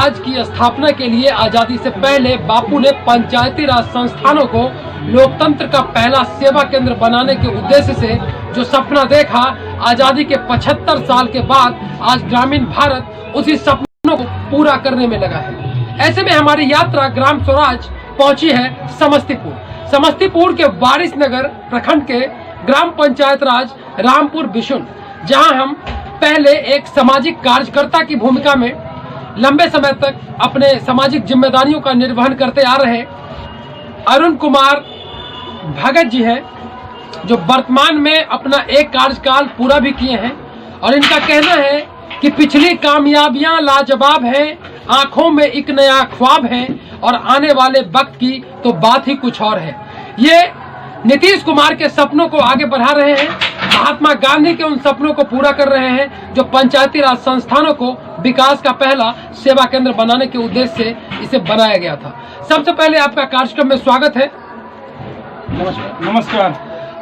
राज की स्थापना के लिए आजादी से पहले बापू ने पंचायती राज संस्थानों को लोकतंत्र का पहला सेवा केंद्र बनाने के उद्देश्य से जो सपना देखा, आजादी के 75 साल के बाद आज ग्रामीण भारत उसी सपनों को पूरा करने में लगा है। ऐसे में हमारी यात्रा ग्राम स्वराज पहुंची है समस्तीपुर के वारिसनगर प्रखंड के ग्राम पंचायत राज रामपुर बिशुन, जहां हम पहले एक सामाजिक कार्यकर्ता की भूमिका में लंबे समय तक अपने सामाजिक जिम्मेदारियों का निर्वहन करते आ रहे अरुण कुमार भगत जी हैं, जो वर्तमान में अपना एक कार्यकाल पूरा भी किए हैं। और इनका कहना है कि पिछली कामयाबियां लाजवाब हैं, आंखों में एक नया ख्वाब है और आने वाले वक्त की तो बात ही कुछ और है। ये नीतीश कुमार के सपनों को आगे बढ़ा रहे हैं, महात्मा गांधी के उन सपनों को पूरा कर रहे हैं जो पंचायती राज संस्थानों को विकास का पहला सेवा केंद्र बनाने के उद्देश्य से इसे बनाया गया था। सबसे पहले आपका कार्यक्रम में स्वागत है। नमस्कार।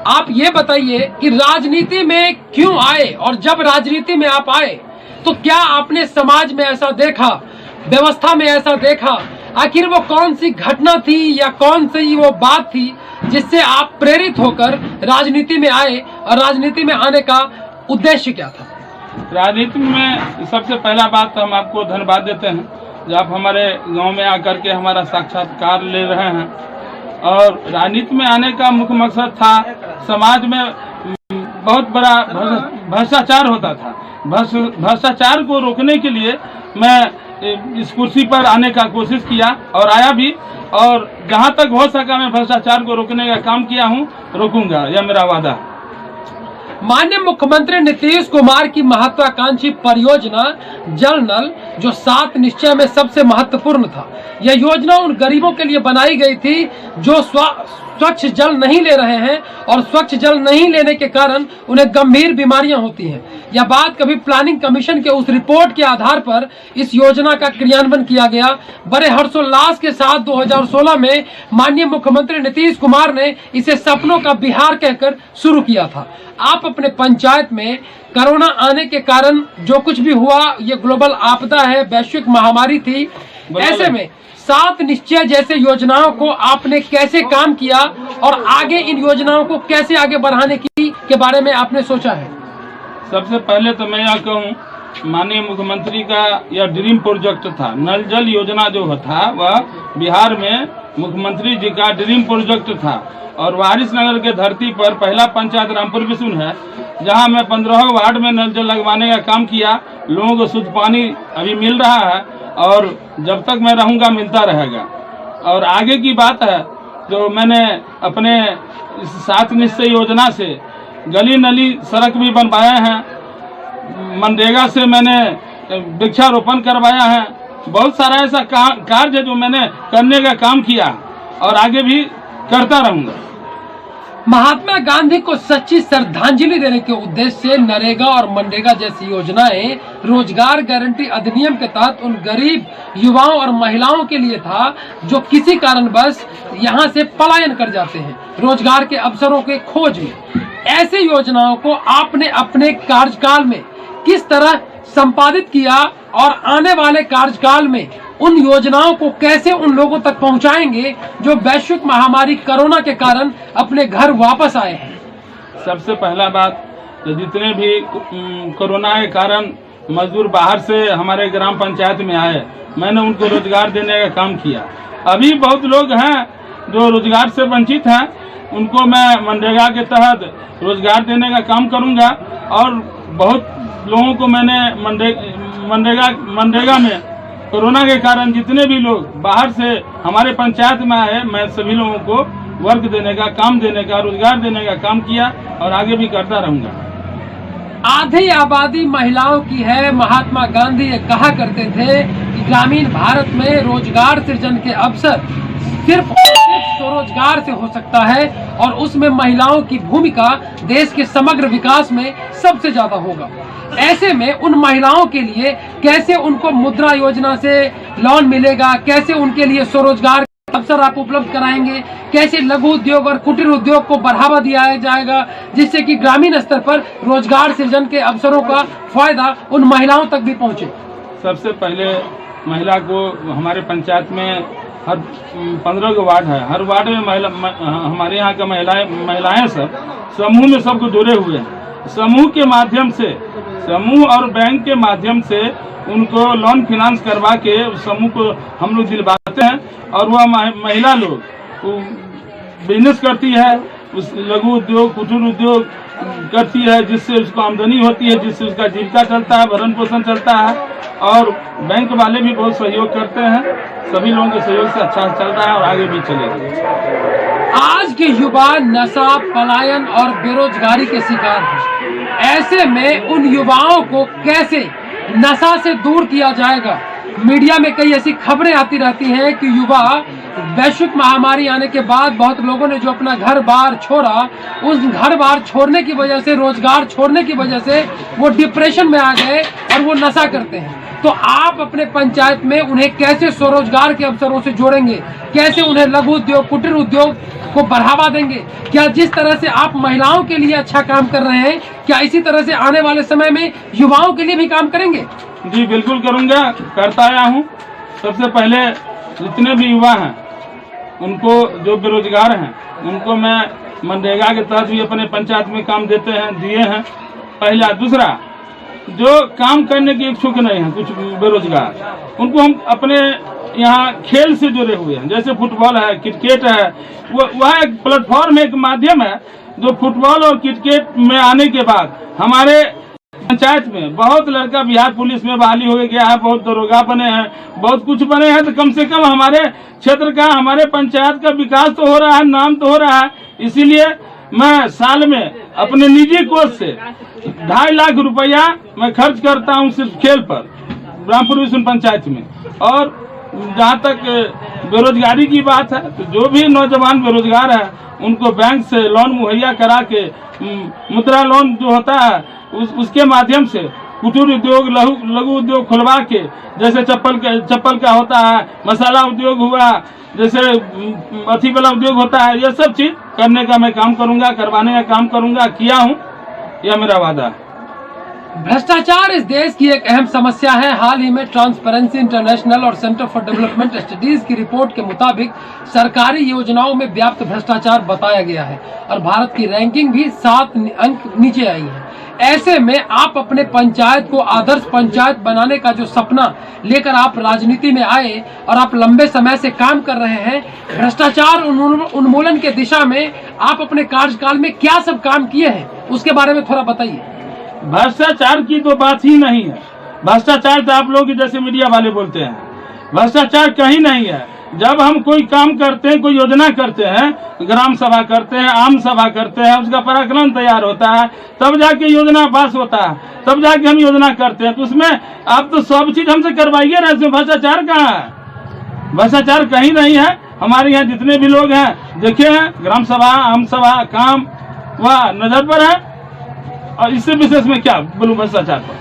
आप ये बताइए कि राजनीति में क्यों आए, और जब राजनीति में आप आए तो क्या आपने समाज में ऐसा देखा, व्यवस्था में ऐसा देखा, आखिर वो कौन सी घटना थी या कौन सी वो बात थी जिससे आप प्रेरित होकर राजनीति में आए, और राजनीति में आने का उद्देश्य क्या था? राजनीति में सबसे पहला बात तो हम आपको धन्यवाद देते हैं जो आप हमारे गांव में आकर के हमारा साक्षात्कार ले रहे हैं। और राजनीति में आने का मुख्य मकसद था, समाज में बहुत बड़ा भ्रष्टाचार होता था। भ्रष्टाचार को रोकने के लिए मैं इस कुर्सी पर आने का कोशिश किया और आया भी, और जहां तक हो सका मैं भ्रष्टाचार को रोकने का काम किया हूं, रोकूंगा, यह मेरा वादा। माननीय मुख्यमंत्री नीतीश कुमार की महत्वाकांक्षी परियोजना जल नल, जो 7 निश्चय में सबसे महत्वपूर्ण था, यह योजना उन गरीबों के लिए बनाई गई थी जो स्वच्छ जल नहीं ले रहे हैं, और स्वच्छ जल नहीं लेने के कारण उन्हें गंभीर बीमारियां होती हैं। यह बात कभी प्लानिंग कमीशन के उस रिपोर्ट के आधार पर इस योजना का क्रियान्वयन किया गया। बड़े हर्षोल्लास के साथ 2016 में माननीय मुख्यमंत्री नीतीश कुमार ने इसे सपनों का बिहार कहकर शुरू किया था। आप अपने पंचायत में कोरोना आने के कारण जो कुछ भी हुआ, ये ग्लोबल आपदा है, वैश्विक महामारी थी, ऐसे में 7 निश्चय जैसे योजनाओं को आपने कैसे काम किया और आगे इन योजनाओं को कैसे आगे बढ़ाने की के बारे में आपने सोचा है? सबसे पहले तो मैं यह कहूँ, माननीय मुख्यमंत्री का यह ड्रीम प्रोजेक्ट था। नल जल योजना जो था वह बिहार में मुख्यमंत्री जी का ड्रीम प्रोजेक्ट था। और वारिसनगर के धरती पर पहला पंचायत रामपुर बिशुन है, जहां मैं 15 वार्ड में नल जल लगवाने का काम किया। लोगों को शुद्ध पानी अभी मिल रहा है और जब तक मैं रहूंगा मिलता रहेगा। और आगे की बात है तो मैंने अपने 7 निश्चय योजना से गली नली सड़क भी बनवाए हैं, मनरेगा से मैंने वृक्षारोपण करवाया है। बहुत सारा ऐसा कार्य जो मैंने करने का काम किया और आगे भी करता रहूंगा। महात्मा गांधी को सच्ची श्रद्धांजलि देने के उद्देश्य से नरेगा और मनरेगा जैसी योजनाएं रोजगार गारंटी अधिनियम के तहत उन गरीब युवाओं और महिलाओं के लिए था जो किसी कारणवश यहां से पलायन कर जाते हैं रोजगार के अवसरों के खोज में। ऐसे योजनाओं को आपने अपने कार्यकाल में किस तरह संपादित किया, और आने वाले कार्यकाल में उन योजनाओं को कैसे उन लोगों तक पहुंचाएंगे जो वैश्विक महामारी कोरोना के कारण अपने घर वापस आए हैं? सबसे पहला बात तो जितने भी कोरोना के कारण मजदूर बाहर से हमारे ग्राम पंचायत में आए, मैंने उनको रोजगार देने का काम किया। अभी बहुत लोग हैं जो रोजगार से वंचित हैं, उनको मैं मनरेगा के तहत रोजगार देने का काम करूंगा। और बहुत लोगों को मैंने मनरेगा में कोरोना के कारण जितने भी लोग बाहर से हमारे पंचायत में आए, मैं सभी लोगों को वर्क देने का, काम देने का, रोजगार देने का काम किया और आगे भी करता रहूंगा। आधी आबादी महिलाओं की है। महात्मा गांधी ये कहा करते थे कि ग्रामीण भारत में रोजगार सृजन के अवसर सिर्फ स्वरोजगार से हो सकता है, और उसमें महिलाओं की भूमिका देश के समग्र विकास में सबसे ज्यादा होगा। ऐसे में उन महिलाओं के लिए कैसे उनको मुद्रा योजना से लोन मिलेगा, कैसे उनके लिए स्वरोजगार अवसर आप उपलब्ध कराएंगे, कैसे लघु उद्योग और कुटीर उद्योग को बढ़ावा दिया जाएगा जिससे कि ग्रामीण स्तर पर रोजगार सृजन के अवसरों का फायदा उन महिलाओं तक भी पहुंचे? सबसे पहले महिला को हमारे पंचायत में हर 15 वार्ड है, हर वार्ड में हमारे यहाँ का महिलाएं सब समूह में सबको जुड़े हुए हैं। समूह के माध्यम से, समूह और बैंक के माध्यम से उनको लोन फिनांस करवा के समूह को हम लोग दिलवाते हैं और वह महिला लोग बिजनेस करती है, उस लघु उद्योग कुटीर उद्योग करती है, जिससे उसको आमदनी होती है, जिससे उसका जीविका चलता है, भरण पोषण चलता है। और बैंक वाले भी बहुत सहयोग करते हैं, सभी लोगों के सहयोग से अच्छा चल रहा है और आगे भी चलेगा। आज के युवा नशा, पलायन और बेरोजगारी के शिकार हैं। ऐसे में उन युवाओं को कैसे नशा से दूर किया जाएगा? मीडिया में कई ऐसी खबरें आती रहती हैं कि युवा वैश्विक महामारी आने के बाद बहुत लोगों ने जो अपना घर बार छोड़ा, उस घर बार छोड़ने की वजह से, रोजगार छोड़ने की वजह से वो डिप्रेशन में आ गए और वो नशा करते हैं। तो आप अपने पंचायत में उन्हें कैसे स्वरोजगार के अवसरों से जोड़ेंगे? कैसे उन्हें लघु उद्योग, कुटीर उद्योग को बढ़ावा देंगे? क्या जिस तरह से आप महिलाओं के लिए अच्छा काम कर रहे हैं, क्या इसी तरह से आने वाले समय में युवाओं के लिए भी काम करेंगे? जी बिल्कुल करूंगा, करता आया हूँ। सबसे पहले जितने भी युवा हैं उनको, जो बेरोजगार हैं, उनको मैं मनरेगा के तहत भी अपने पंचायत में काम दिए हैं पहला। दूसरा, जो काम करने के इच्छुक नहीं है, कुछ बेरोजगार, उनको हम अपने यहाँ खेल से जुड़े हुए हैं, जैसे फुटबॉल है, क्रिकेट है, वह एक प्लेटफॉर्म है, एक माध्यम है जो फुटबॉल और क्रिकेट में आने के बाद हमारे पंचायत में बहुत लड़का बिहार पुलिस में बहाली हो गया है, बहुत दरोगा बने हैं, बहुत कुछ बने हैं। तो कम से कम हमारे क्षेत्र का, हमारे पंचायत का विकास तो हो रहा है, नाम तो हो रहा है। इसीलिए मैं साल में अपने निजी कोष से 2.5 लाख रुपया मैं खर्च करता हूं सिर्फ खेल पर रामपुर विष्णु पंचायत में। और जहां तक बेरोजगारी की बात है, तो जो भी नौजवान बेरोजगार है उनको बैंक से लोन मुहैया करा के, मुद्रा लोन जो होता है उसके माध्यम से कुटीर उद्योग, लघु उद्योग खुलवा के, जैसे चप्पल का होता है, मसाला उद्योग हुआ, जैसे अथी वाला उद्योग होता है, ये सब चीज करने का मैं काम करूंगा, करवाने का काम करूंगा, किया हूं, यह मेरा वादा है। भ्रष्टाचार इस देश की एक अहम समस्या है। हाल ही में ट्रांसपेरेंसी इंटरनेशनल और सेंटर फॉर डेवलपमेंट स्टडीज की रिपोर्ट के मुताबिक सरकारी योजनाओं में व्याप्त भ्रष्टाचार बताया गया है और भारत की रैंकिंग भी 7 अंक नीचे आई है। ऐसे में आप अपने पंचायत को आदर्श पंचायत बनाने का जो सपना लेकर आप राजनीति में आए और आप लंबे समय से काम कर रहे हैं, भ्रष्टाचार उन्मूलन के दिशा में आप अपने कार्यकाल में क्या सब काम किए हैं, उसके बारे में थोड़ा बताइए। भ्रष्टाचार की तो बात ही नहीं है। भ्रष्टाचार तो आप लोग जैसे मीडिया वाले बोलते हैं, भ्रष्टाचार कहीं नहीं है। जब हम कोई काम करते हैं, कोई योजना करते हैं, ग्राम सभा करते हैं, आम सभा करते हैं, उसका पराक्रम तैयार होता है, तब जाके योजना पास होता है, तब जाके हम योजना करते हैं। तो उसमें आप तो सब चीज हमसे करवाइए ना, इसमें भ्रष्टाचार कहाँ है? भ्रष्टाचार कहीं नहीं है। हमारे यहाँ जितने भी लोग हैं देखे हैं, ग्राम सभा, आम सभा, काम वह नजर पर है। और इससे विशेष में क्या बोलूं भ्रष्टाचार पर।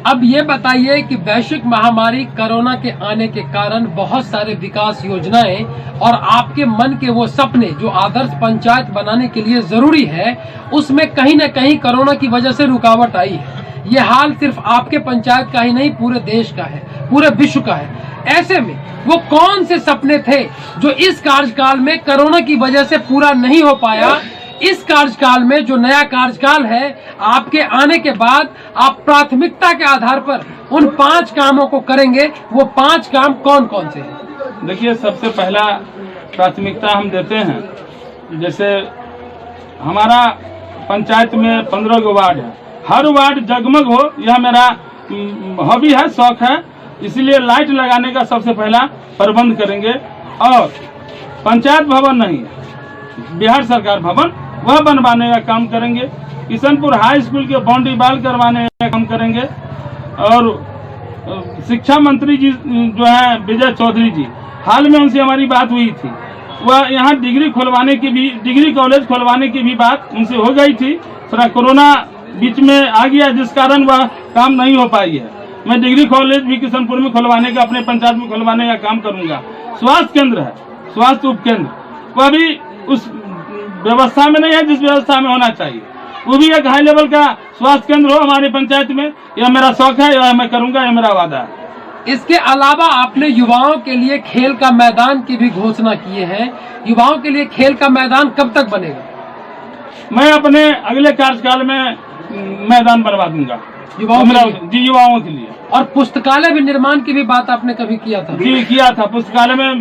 अब ये बताइए कि वैश्विक महामारी कोरोना के आने के कारण बहुत सारे विकास योजनाएं और आपके मन के वो सपने जो आदर्श पंचायत बनाने के लिए जरूरी है, उसमें कहीं न कहीं कोरोना की वजह से रुकावट आई है। ये हाल सिर्फ आपके पंचायत का ही नहीं, पूरे देश का है, पूरे विश्व का है। ऐसे में वो कौन से सपने थे जो इस कार्यकाल में कोरोना की वजह से पूरा नहीं हो पाया? इस कार्यकाल में, जो नया कार्यकाल है, आपके आने के बाद आप प्राथमिकता के आधार पर उन 5 कामों को करेंगे। वो 5 काम कौन कौन से हैं? देखिए, सबसे पहला प्राथमिकता हम देते हैं, जैसे हमारा पंचायत में 15 वार्ड है, हर वार्ड जगमग हो, यह मेरा हॉबी है, शौक है। इसलिए लाइट लगाने का सबसे पहला प्रबंध करेंगे। और पंचायत भवन नहीं, बिहार सरकार भवन, वह बनवाने का काम करेंगे। किशनपुर हाई स्कूल के बाउंड्री वाल करवाने का काम करेंगे। और शिक्षा मंत्री जी जो है विजय चौधरी जी, हाल में उनसे हमारी बात हुई थी, वह यहाँ डिग्री कॉलेज खुलवाने की भी बात उनसे हो गई थी। थोड़ा कोरोना बीच में आ गया, जिस कारण वह काम नहीं हो पाई है। मैं डिग्री कॉलेज भी किशनपुर में खुलवाने का, अपने पंचायत में खुलवाने का काम करूंगा। स्वास्थ्य केंद्र है, स्वास्थ्य उप केंद्र, वह भी उस व्यवस्था में नहीं है जिस व्यवस्था में होना चाहिए। वो भी एक हाई लेवल का स्वास्थ्य केंद्र हो हमारी पंचायत में। यह मेरा शौक है, यह मैं करूंगा, यह मेरा वादा है। इसके अलावा आपने युवाओं के लिए खेल का मैदान की भी घोषणा किए हैं। युवाओं के लिए खेल का मैदान कब तक बनेगा? मैं अपने अगले कार्यकाल में मैदान बनवा दूंगा युवाओं के लिए? जी, युवाओं के लिए। और पुस्तकालय भी निर्माण की भी बात आपने कभी किया था? जी, किया था। पुस्तकालय में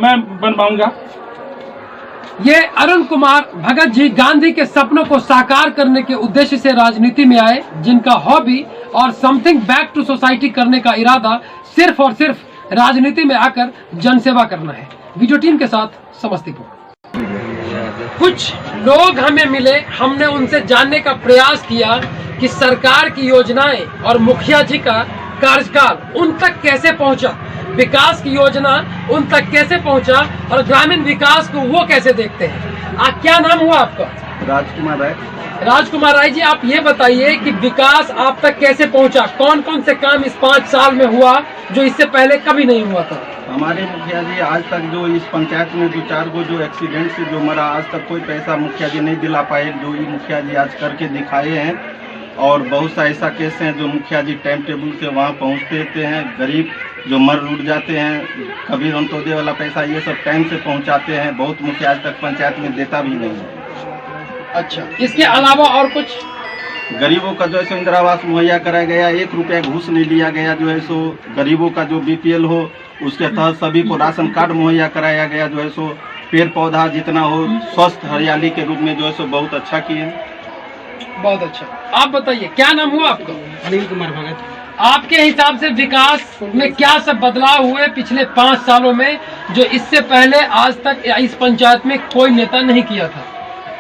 मैं बनवाऊंगा। ये अरुण कुमार भगत जी गांधी के सपनों को साकार करने के उद्देश्य से राजनीति में आए, जिनका हॉबी और समथिंग बैक टू सोसाइटी करने का इरादा सिर्फ और सिर्फ राजनीति में आकर जनसेवा करना है। वीडियो टीम के साथ समस्तीपुर। कुछ लोग हमें मिले, हमने उनसे जानने का प्रयास किया कि सरकार की योजनाएं और मुखिया जी का कार्यकाल उन तक कैसे पहुंचा, विकास की योजना उन तक कैसे पहुंचा और ग्रामीण विकास को वो कैसे देखते हैं। क्या नाम हुआ आपका? राजकुमार राय। राजकुमार राय जी, आप ये बताइए कि विकास आप तक कैसे पहुंचा, कौन कौन से काम इस 5 साल में हुआ जो इससे पहले कभी नहीं हुआ था? हमारे मुखिया जी आज तक जो इस पंचायत में 2-4 गो जो एक्सीडेंट से जो मरा, आज तक कोई पैसा मुखिया जी नहीं दिला पाए, जो ये मुखिया जी आज करके दिखाए हैं। और बहुत सा ऐसा केस हैं जो मुखिया जी टाइम टेबल से वहाँ पहुँचते रहते हैं। गरीब जो मर उठ जाते हैं, कभी अंत्योदय वाला पैसा ये सब टाइम से पहुँचाते हैं। बहुत मुखिया आज तक पंचायत में देता भी नहीं है। अच्छा, इसके अलावा और कुछ? गरीबों का जो है सो इंदिरा आवास मुहैया कराया गया, 1 रुपया घूस नहीं लिया गया। जो है सो गरीबों का जो BPL हो उसके तहत सभी को राशन कार्ड मुहैया कराया गया। जो है सो पेड़ पौधा जितना हो स्वस्थ हरियाली के रूप में जो है सो बहुत अच्छा किए। बहुत अच्छा। आप बताइए, क्या नाम हुआ आपका? अनिल कुमार भगत। आपके हिसाब से विकास में क्या सब बदलाव हुए पिछले 5 सालों में जो इससे पहले आज तक इस पंचायत में कोई नेता नहीं किया था?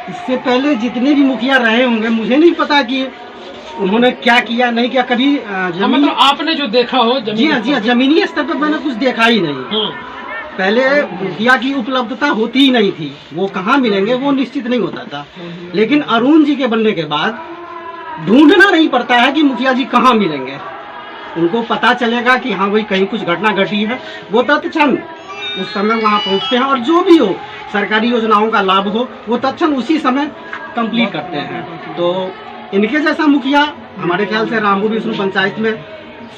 इससे पहले जितने भी मुखिया रहे होंगे, मुझे नहीं पता कि उन्होंने क्या किया नहीं किया। कभी मतलब आपने जो देखा हो जी हाँ, जमीनी स्तर पर मैंने कुछ देखा ही नहीं। पहले मुखिया की उपलब्धता होती ही नहीं थी, वो कहाँ मिलेंगे वो निश्चित नहीं होता था। लेकिन अरुण जी के बनने के बाद ढूंढना नहीं पड़ता है कि मुखिया जी कहाँ मिलेंगे। उनको पता चलेगा कि हाँ भाई कहीं कुछ घटना घटी है, वो तत्क्षण उस समय वहाँ पहुँचते हैं और जो भी हो सरकारी योजनाओं का लाभ हो वो तत्क्षण उसी समय कंप्लीट करते हैं। तो इनके जैसा मुखिया हमारे ख्याल से रामपुर विष्णु पंचायत में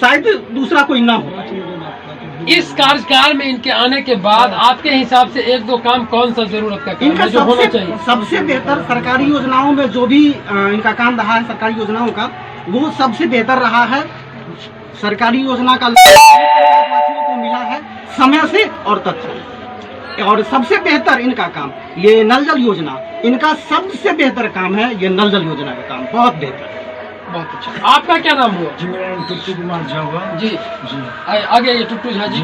शायद दूसरा कोई ना हो। इस कार्यकाल में इनके आने के बाद आपके हिसाब से 1-2 काम कौन सा जरूरत का काम है जो होना चाहिए? सबसे बेहतर सरकारी योजनाओं में जो भी इनका काम रहा है, सरकारी योजनाओं का, वो सबसे बेहतर रहा है। सरकारी योजना का लाभ को मिला है समय से और तत्काल। और सबसे बेहतर इनका काम ये नल जल योजना, इनका सबसे बेहतर काम है ये नल जल योजना का काम, बहुत बेहतर। बहुत अच्छा। आपका क्या नाम हुआ? जी, मेरा नाम टुट्टू कुमार झा हुआ। जी आगे ये टुट्टू झा जी,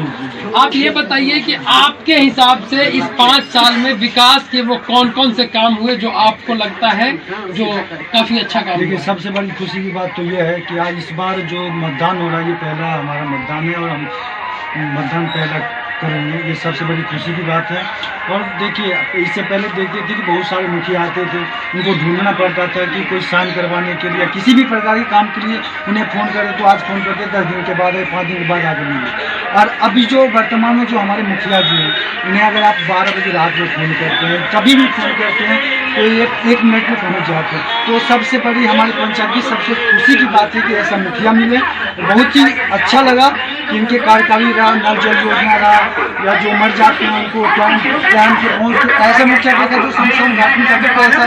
आप ये बताइए कि आपके हिसाब से इस 5 साल में विकास के वो कौन कौन से काम हुए जो आपको लगता है जो काफी अच्छा काम? देखिए, सबसे बड़ी खुशी की बात तो ये है कि आज इस बार जो मतदान हो रहा है ये पहला हमारा मतदान है और हम मतदान पहला करेंगे, ये सबसे बड़ी खुशी की बात है। और देखिए, इससे पहले देखते थे कि बहुत सारे मुखिया आते थे, उनको ढूंढना पड़ता था कि कोई साइन करवाने के लिए किसी भी प्रकार के काम के लिए उन्हें फ़ोन करे तो आज फ़ोन करते 10 दिन के बाद 5 दिन के बाद आगे मिले। और अभी जो वर्तमान में जो हमारे मुखिया जी हैं, उन्हें अगर आप 12 बजे रात में फ़ोन करते हैं, कभी भी फ़ोन करते हैं तो एक मिनट में पहुँच जाते हैं। तो सबसे बड़ी हमारी पंचायत की सबसे खुशी की बात है कि ऐसा मुखिया मिले। बहुत ही अच्छा लगा कि इनके कार्यकाली रहा, नल जल योजना रहा, या जो मर जाते हैं उनको टाइम से पहुँच, ऐसे मुखिया देखा जो शमशान घाट में कभी पैसा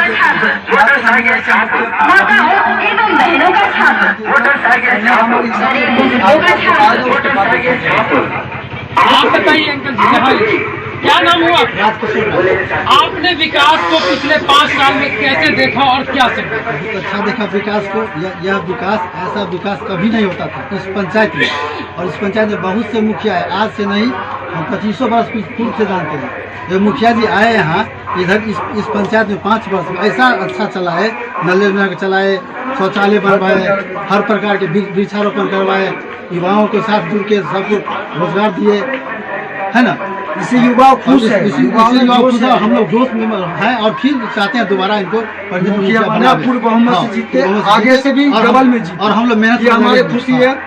आप बताइए अंकल जी, क्या नाम हुआ? आपने विकास को पिछले 5 साल में कैसे देखा और क्या सब? बहुत अच्छा देखा विकास को। यह विकास, ऐसा विकास कभी नहीं होता था इस पंचायत में। और इस पंचायत में बहुत से मुखिया है, आज से नहीं, हम 25 वर्ष पूर्व से जानते हैं। जो मुखिया जी आए यहाँ इधर इस पंचायत में 5 वर्ष में ऐसा अच्छा चला है, नल योजना चलाए, शौचालय बनवाए, हर प्रकार के वृक्षारोपण करवाए, युवाओं के साथ जुड़ के सबको रोजगार दिए, है ना। इससे युवा खुश है, हम लोग जोश में हैं और फिर चाहते हैं दोबारा इनको पूर्ण बहुमत से जीते, आगे से भी डबल में जीते। और हम लोग मेहनत, हमारी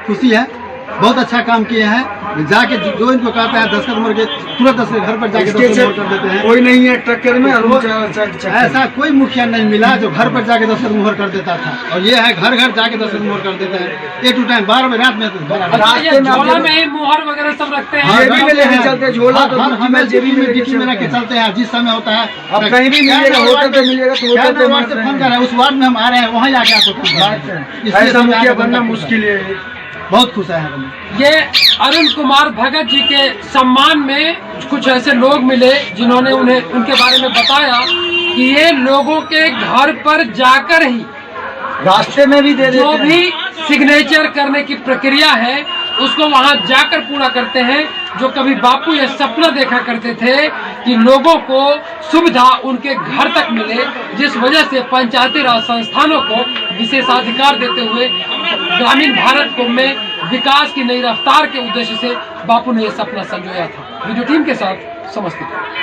खुशी है। बहुत अच्छा काम किए हैं। जाके जो इनको कहते हैं दस्तखत मोहर के तुरंत उसके घर पर जाके दस्तखत मोहर कर देते हैं। कोई नहीं है टक्कर में ऐसा कोई मुखिया नहीं मिला जो घर पर जाके दस्तखत मोहर कर देता था, और ये है घर घर जाके दस्तखत मोहर कर देता है। 8 to 10 12 बजे रात में ये झोला में ही मुहर वगैरह सब रखते हैं। जेबी में लेके चलते झोला तो हमें जेबी में डिक्की में रख के चलते हैं। जिस समय होता है अब कहीं भी मिलेगा, होटल पे मिलेगा तो होटल पे वार्ड से फोन कर रहे हैं, उस वार्ड में हम आ रहे हैं, वहाँ जाके आपको फोन कर रहे हैं। ऐसा मुखिया बनना मुश्किल है। बहुत खुश है। ये अरुण कुमार भगत जी के सम्मान में कुछ ऐसे लोग मिले जिन्होंने उन्हें उनके बारे में बताया कि ये लोगों के घर पर जाकर ही रास्ते में भी दे देते जो हैं। भी सिग्नेचर करने की प्रक्रिया है उसको वहां जाकर पूरा करते हैं। जो कभी बापू ये सपना देखा करते थे कि लोगों को सुविधा उनके घर तक मिले, जिस वजह से पंचायती राज संस्थानों को विशेषाधिकार देते हुए ग्रामीण भारत को में विकास की नई रफ्तार के उद्देश्य से बापू ने यह सपना संजोया था। वीडियो टीम के साथ समस्तीपुर।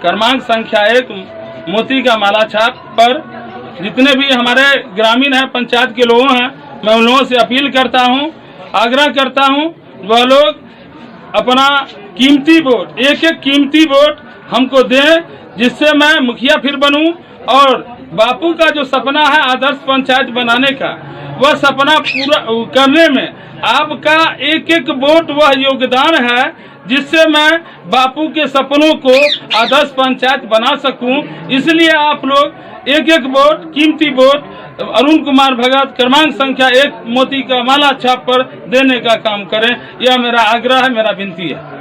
क्रमांक संख्या 1 मोती का माला छाप पर जितने भी हमारे ग्रामीण हैं, पंचायत के लोगों हैं, मैं उन लोगों से अपील करता हूं, आग्रह करता हूं, वह लोग अपना कीमती वोट, एक एक कीमती वोट हमको दें, जिससे मैं मुखिया फिर बनूं और बापू का जो सपना है आदर्श पंचायत बनाने का, वह सपना पूरा करने में आपका एक एक वोट वह योगदान है, जिससे मैं बापू के सपनों को आदर्श पंचायत बना सकूं। इसलिए आप लोग एक एक वोट, कीमती वोट अरुण कुमार भगत क्रमांक संख्या 1 मोती का माला छाप पर देने का काम करें। यह मेरा आग्रह है, मेरा विनती है।